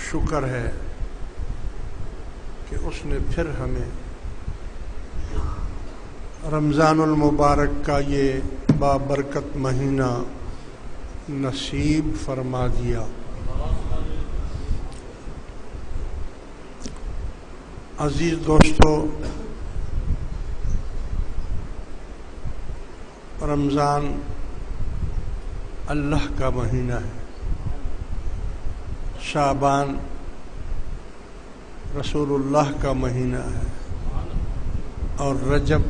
شکر ہے کہ اس نے پھر ہمیں رمضان المبارک کا یہ بابرکت مہینہ نصیب فرما دیا۔ عزیز دوستو، رمضان اللہ کا مہینہ ہے، شعبان رسول اللہ کا مہینہ ہے، اور رجب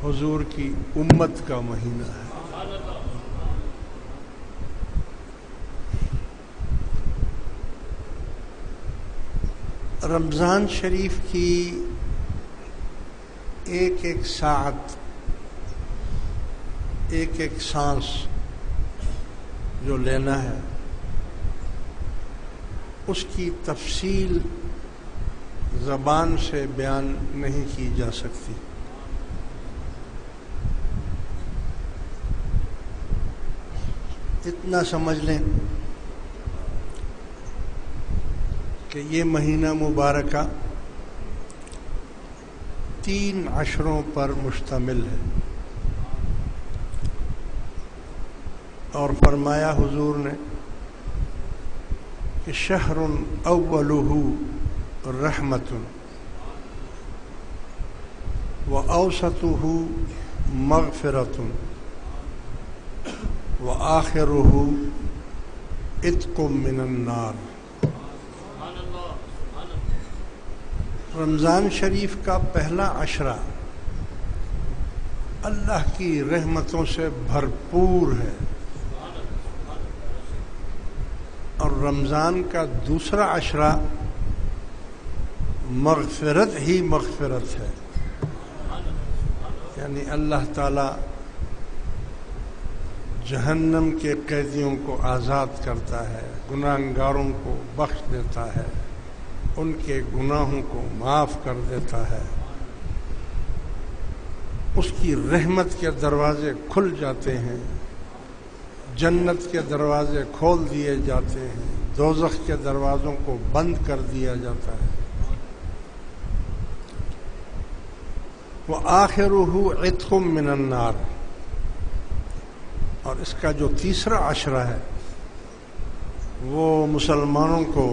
حضور کی امت کا مہینہ ہے۔ رمضان شریف کی ایک ایک ساعت، ایک ایک سانس جو لینا ہے، اس کی تفصیل زبان سے بیان نہیں کی جا سکتی۔ اتنا سمجھ لیں کہ یہ مہینہ مبارکہ 3 عشروں پر مشتمل ہے، اور فرمایا حضور نے کہ شہر اولہ رحمت واوسطہ مغفرۃ وآخرہ عتق من النار۔ رمضان شریف کا پہلا عشرہ اللہ کی رحمتوں سے بھرپور ہے، اور رمضان کا دوسرا عشرہ مغفرت ہی مغفرت ہے، یعنی اللہ تعالی جہنم کے قیدیوں کو آزاد کرتا ہے، گناہگاروں کو بخش دیتا ہے، ان کے گناہوں کو معاف کر دیتا ہے، اس کی رحمت کے دروازے کھل جاتے ہیں، جنت کے دروازے کھول دیے جاتے ہیں، دوزخ کے دروازوں کو بند کر دیا جاتا ہے۔ وآخرہ عتق من النار، اور اس کا جو تیسرا عشرہ ہے وہ مسلمانوں کو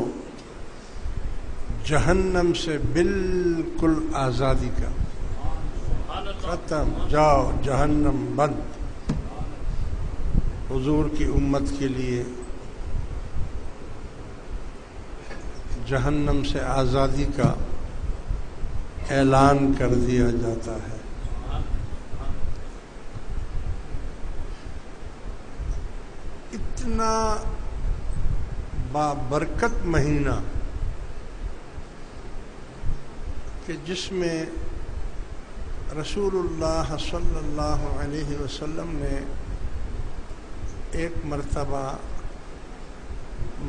جہنم سے بالکل آزادی کا، ختم، جاؤ جہنم بند۔ حضور کی امت کے لیے جہنم سے آزادی کا اعلان کر دیا جاتا ہے۔ اتنا بابرکت مہینہ کہ جس میں رسول اللہ صلی اللہ علیہ وسلم نے ایک مرتبہ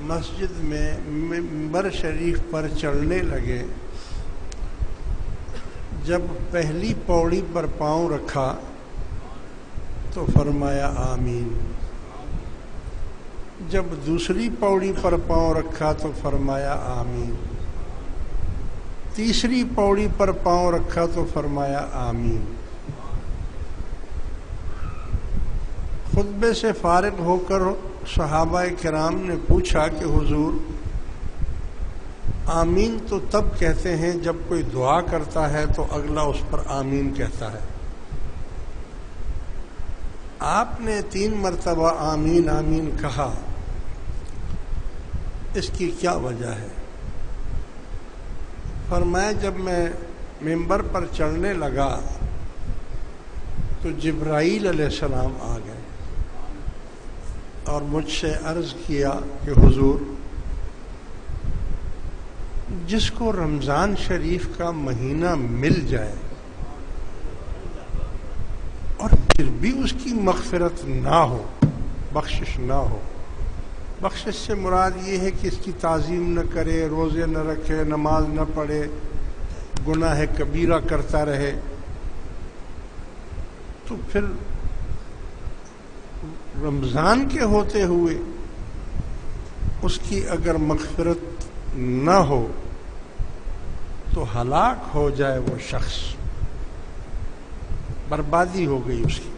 مسجد میں منبر شریف پر چڑھنے لگے، جب پہلی پوڑی پر پاؤں رکھا تو فرمایا آمین، جب دوسری پوڑی پر پاؤں رکھا تو فرمایا آمین، تیسری پوڑی پر پاؤں رکھا تو فرمایا آمین۔ خطبے سے فارغ ہو کر صحابہ کرام نے پوچھا کہ حضور، آمین تو تب کہتے ہیں جب کوئی دعا کرتا ہے تو اگلا اس پر آمین کہتا ہے، آپ نے 3 مرتبہ آمین آمین کہا، اس کی کیا وجہ ہے؟ فرمایا جب میں منبر پر چڑھنے لگا تو جبرائیل علیہ السلام آ گئے اور مجھ سے عرض کیا کہ حضور، جس کو رمضان شریف کا مہینہ مل جائے اور پھر بھی اس کی مغفرت نہ ہو، بخشش نہ ہو، بخشش سے مراد یہ ہے کہ اس کی تعظیم نہ کرے، روزے نہ رکھے، نماز نہ پڑھے، گناہ کبیرہ کرتا رہے، تو پھر رمضان کے ہوتے ہوئے اس کی اگر مغفرت نہ ہو تو ہلاک ہو جائے وہ شخص، بربادی ہو گئی اس کی۔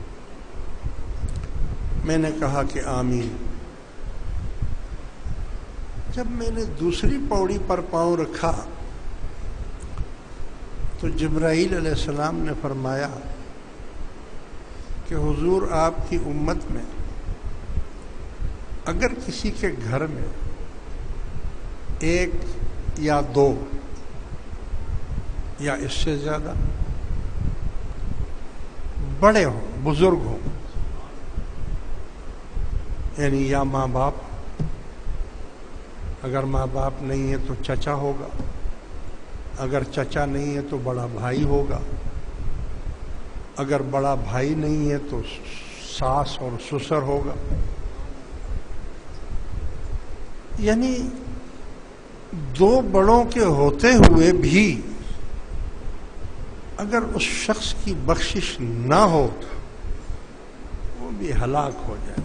میں نے کہا کہ آمین۔ جب میں نے دوسری پوڑی پر پاؤں رکھا تو جبرائیل علیہ السلام نے فرمایا کہ حضور آپ کی امت میں اگر کسی کے گھر میں ایک یا دو یا اس سے زیادہ بڑے ہوں، بزرگ ہوں، یعنی یا ماں باپ، اگر ماں باپ نہیں ہے تو چچا ہوگا، اگر چچا نہیں ہے تو بڑا بھائی ہوگا، اگر بڑا بھائی نہیں ہے تو ساس اور سسر ہوگا، یعنی دو بڑوں کے ہوتے ہوئے بھی اگر اس شخص کی بخشش نہ ہو وہ بھی ہلاک ہو جائے۔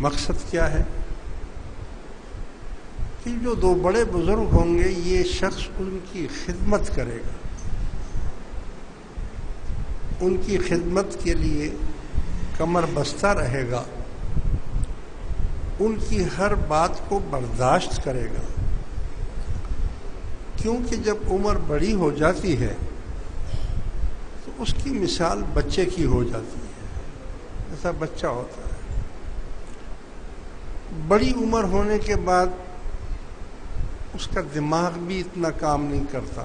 مقصد کیا ہے کہ جو دو بڑے بزرگ ہوں گے یہ شخص ان کی خدمت کرے گا، ان کی خدمت کے لیے کمر بستہ رہے گا، ان کی ہر بات کو برداشت کرے گا، کیونکہ جب عمر بڑی ہو جاتی ہے تو اس کی مثال بچے کی ہو جاتی ہے، ایسا بچہ ہوتا ہے۔ بڑی عمر ہونے کے بعد اس کا دماغ بھی اتنا کام نہیں کرتا،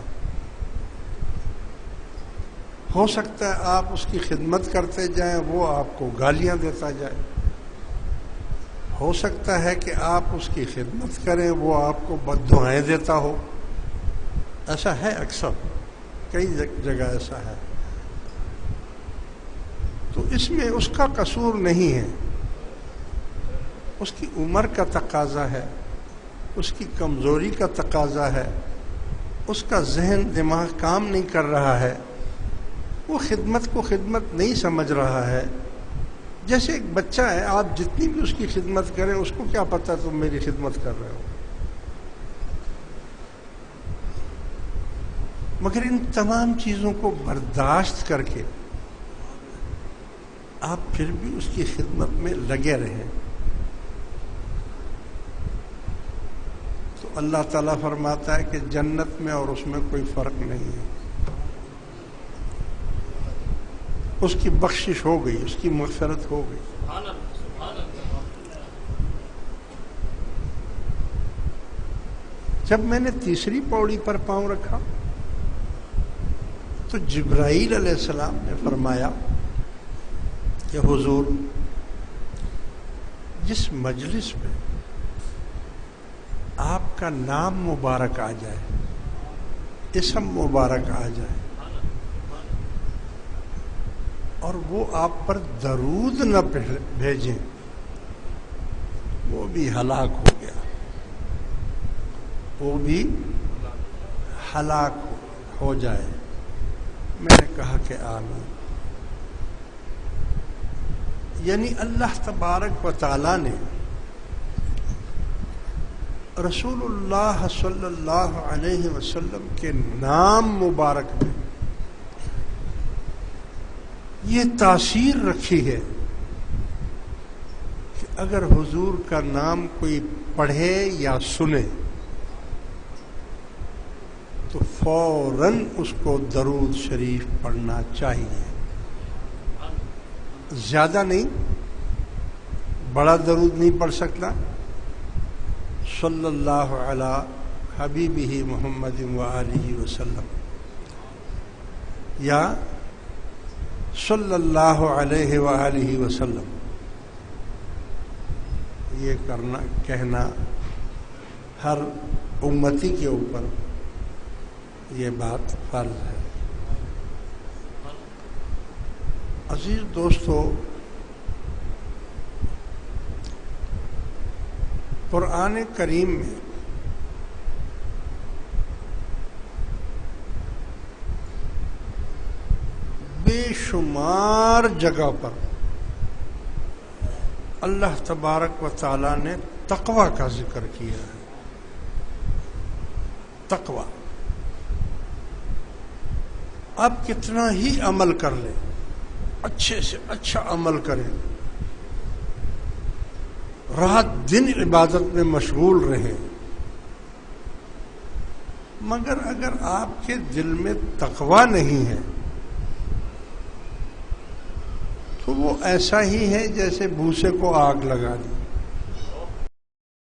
ہو سکتا ہے آپ اس کی خدمت کرتے جائیں وہ آپ کو گالیاں دیتا جائے، ہو سکتا ہے کہ آپ اس کی خدمت کریں وہ آپ کو بد دعائیں دیتا ہو، ایسا ہے اکثر، کئی جگہ ایسا ہے۔ تو اس میں اس کا قصور نہیں ہے، اس کی عمر کا تقاضا ہے، اس کی کمزوری کا تقاضا ہے، اس کا ذہن دماغ کام نہیں کر رہا ہے، وہ خدمت کو خدمت نہیں سمجھ رہا ہے۔ جیسے ایک بچہ ہے، آپ جتنی بھی اس کی خدمت کریں اس کو کیا پتہ تم میری خدمت کر رہے ہو، مگر ان تمام چیزوں کو برداشت کر کے آپ پھر بھی اس کی خدمت میں لگے رہیں تو اللہ تعالیٰ فرماتا ہے کہ جنت میں اور اس میں کوئی فرق نہیں ہے، اس کی بخشش ہو گئی، اس کی مغفرت ہو گئی۔ جب میں نے تیسری پوڑی پر پاؤں رکھا تو جبرائیل علیہ السلام نے فرمایا کہ حضور جس مجلس میں آپ کا نام مبارک آ جائے، اسم مبارک آ جائے اور وہ آپ پر درود نہ بھیجیں وہ بھی ہلاک ہو گیا، وہ بھی ہلاک ہو جائے۔ میں نے کہا کہ آمین۔ یعنی اللہ تبارک و تعالی نے رسول اللہ صلی اللہ علیہ وسلم کے نام مبارک میں یہ تاثیر رکھی ہے کہ اگر حضور کا نام کوئی پڑھے یا سنے تو فوراً اس کو درود شریف پڑھنا چاہیے، زیادہ نہیں، بڑا درود نہیں پڑھ سکتا، صلی اللہ علی حبیبہ محمد وآلہ وسلم یا صلی اللہ علیہ وآلہ وسلم، یہ کہنا ہر امتی کے اوپر یہ بات فرض ہے۔ عزیز دوستو، قرآن کریم میں بے شمار جگہ پر اللہ تبارک و تعالی نے تقوی کا ذکر کیا ہے. تقوی. آپ کتنا ہی عمل کر لیں، اچھے سے اچھا عمل کریں، رات دن عبادت میں مشغول رہیں، مگر اگر آپ کے دل میں تقوی نہیں ہے تو وہ ایسا ہی ہے جیسے بھوسے کو آگ لگا دی.